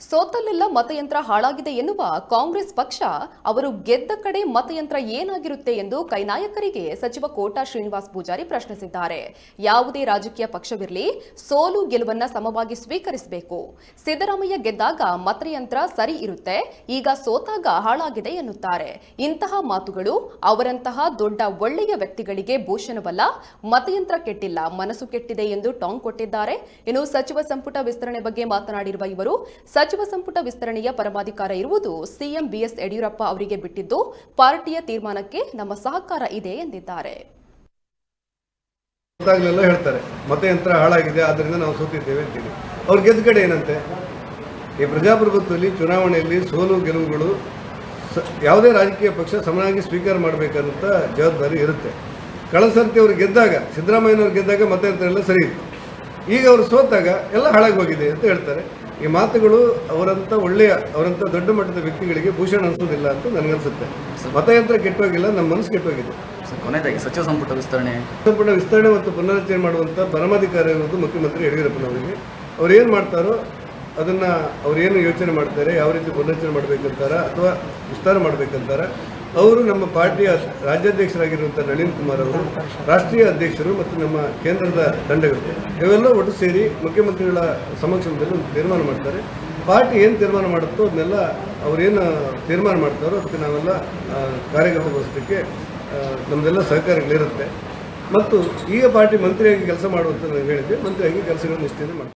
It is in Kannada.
ಸೋತಲ್ಲೆಲ್ಲ ಮತಯಂತ್ರ ಹಾಳಾಗಿದೆ ಎನ್ನುವ ಕಾಂಗ್ರೆಸ್ ಪಕ್ಷ ಅವರು ಗೆದ್ದ ಕಡೆ ಮತಯಂತ್ರ ಏನಾಗಿರುತ್ತೆ ಎಂದು ಕೈನಾಯಕರಿಗೆ ಸಚಿವ ಕೋಟಾ ಶ್ರೀನಿವಾಸ್ ಪೂಜಾರಿ ಪ್ರಶ್ನಿಸಿದ್ದಾರೆ. ಯಾವುದೇ ರಾಜಕೀಯ ಪಕ್ಷವಿರಲಿ ಸೋಲು ಗೆಲುವನ್ನ ಸಮವಾಗಿ ಸ್ವೀಕರಿಸಬೇಕು. ಸಿದ್ದರಾಮಯ್ಯ ಗೆದ್ದಾಗ ಮತಯಂತ್ರ ಸರಿ ಇರುತ್ತೆ, ಈಗ ಸೋತಾಗ ಹಾಳಾಗಿದೆ ಎನ್ನುತ್ತಾರೆ. ಇಂತಹ ಮಾತುಗಳು ಅವರಂತಹ ದೊಡ್ಡ ಒಳ್ಳೆಯ ವ್ಯಕ್ತಿಗಳಿಗೆ ಭೂಷಣವಲ್ಲ. ಮತಯಂತ್ರ ಕೆಟ್ಟಿಲ್ಲ, ಮನಸ್ಸು ಕೆಟ್ಟಿದೆ ಎಂದು ಟಾಂಗ್ ಕೊಟ್ಟಿದ್ದಾರೆ. ಇನ್ನು ಸಚಿವ ಸಂಪುಟ ವಿಸ್ತರಣೆ ಬಗ್ಗೆ ಮಾತನಾಡಿರುವ ಇವರು ಸಚಿವ ಸಂಪುಟ ವಿಸ್ತರಣೆಯ ಪರಮಾಧಿಕಾರ ಇರುವುದು ಸಿಎಂ ಬಿಎಸ್ ಯಡಿಯೂರಪ್ಪ ಅವರಿಗೆ ಬಿಟ್ಟಿದ್ದು, ಪಾರ್ಟಿಯ ತೀರ್ಮಾನಕ್ಕೆ ನಮ್ಮ ಸಹಕಾರ ಇದೆ ಎಂದಿದ್ದಾರೆ. ಹೇಳ್ತಾರೆ ಮತಯಂತ್ರ ಹಾಳಾಗಿದೆ, ಆದ್ದರಿಂದ ನಾವು ಸೋತಿದ್ದೇವೆ ಅಂತೀವಿ. ಅವ್ರು ಗೆದ್ದ ಕಡೆ ಏನಂತೆ? ಈ ಪ್ರಜಾಪ್ರಭುತ್ವದಲ್ಲಿ ಚುನಾವಣೆಯಲ್ಲಿ ಸೋಲು ಗೆಲುವುಗಳು ಯಾವುದೇ ರಾಜಕೀಯ ಪಕ್ಷ ಸಮನಾಗಿ ಸ್ವೀಕಾರ ಮಾಡಬೇಕಂತ ಜವಾಬ್ದಾರಿ ಇರುತ್ತೆ. ಕಳೆದ ಸರ್ತಿ ಅವರು ಗೆದ್ದಾಗ, ಸಿದ್ದರಾಮಯ್ಯನವ್ರು ಗೆದ್ದಾಗ ಮತಯಂತ್ರ ಎಲ್ಲ ಸರಿ ಇತ್ತು. ಈಗ ಅವರು ಸೋತಾಗ ಎಲ್ಲ ಹಾಳಾಗಿ ಹೋಗಿದೆ ಅಂತ ಹೇಳ್ತಾರೆ. ಈ ಮಾತುಗಳು ಅವರಂತ ದೊಡ್ಡ ಮಟ್ಟದ ವ್ಯಕ್ತಿಗಳಿಗೆ ಭೂಷಣ ಅನಿಸೋದಿಲ್ಲ ಅಂತ ನನಗನ್ಸುತ್ತೆ. ಮತಯಂತ್ರ ಕೆಟ್ಟೋಗಿಲ್ಲ, ನಮ್ಮ ಮನಸ್ಸು ಕೆಟ್ಟೋಗಿದೆ. ಕೊನೆಯದಾಗಿ ಸಚಿವ ಸಂಪುಟ ವಿಸ್ತರಣೆ ಮತ್ತು ಪುನರಚನೆ ಮಾಡುವಂಥ ಪರಮಾಧಿಕಾರ ಇರುವುದು ಮುಖ್ಯಮಂತ್ರಿ ಯಡಿಯೂರಪ್ಪನವರಿಗೆ. ಅವ್ರು ಏನು ಮಾಡ್ತಾರೋ ಅದನ್ನು ಅವ್ರೇನು ಯೋಚನೆ ಮಾಡ್ತಾರೆ, ಯಾವ ರೀತಿ ಪುನರಚನೆ ಮಾಡಬೇಕಂತಾರ ಅಥವಾ ವಿಸ್ತಾರ ಮಾಡಬೇಕಂತಾರ. ಅವರು ನಮ್ಮ ಪಾರ್ಟಿಯ ರಾಜ್ಯಾಧ್ಯಕ್ಷರಾಗಿರುವಂಥ ನಳಿನ್ ಕುಮಾರ್ ಅವರು, ರಾಷ್ಟ್ರೀಯ ಅಧ್ಯಕ್ಷರು ಮತ್ತು ನಮ್ಮ ಕೇಂದ್ರದ ತಂಡಗಳು ಇವೆಲ್ಲ ಒಟ್ಟು ಸೇರಿ ಮುಖ್ಯಮಂತ್ರಿಗಳ ಸಮಕ್ಷಮದಲ್ಲಿ ಒಂದು ತೀರ್ಮಾನ ಮಾಡ್ತಾರೆ. ಪಾರ್ಟಿ ಏನು ತೀರ್ಮಾನ ಮಾಡುತ್ತೋ ಅದನ್ನೆಲ್ಲ ಅವರೇನು ತೀರ್ಮಾನ ಮಾಡ್ತಾರೋ ಅದಕ್ಕೆ ನಾವೆಲ್ಲ ಕಾರ್ಯಗತಗೊಳಿಸಲಿಕ್ಕೆ ನಮ್ಮದೆಲ್ಲ ಸಹಕಾರಗಳಿರುತ್ತೆ. ಮತ್ತು ಈಗ ಪಾರ್ಟಿ ಮಂತ್ರಿಯಾಗಿ ಕೆಲಸ ಮಾಡುವಂತ ನಾನು ಹೇಳಿದ್ದೆ, ಮಂತ್ರಿಯಾಗಿ ಕೆಲಸಗಳನ್ನು ನಿಷ್ಠೆಯಿಂದ ಮಾಡ್ತಾರೆ.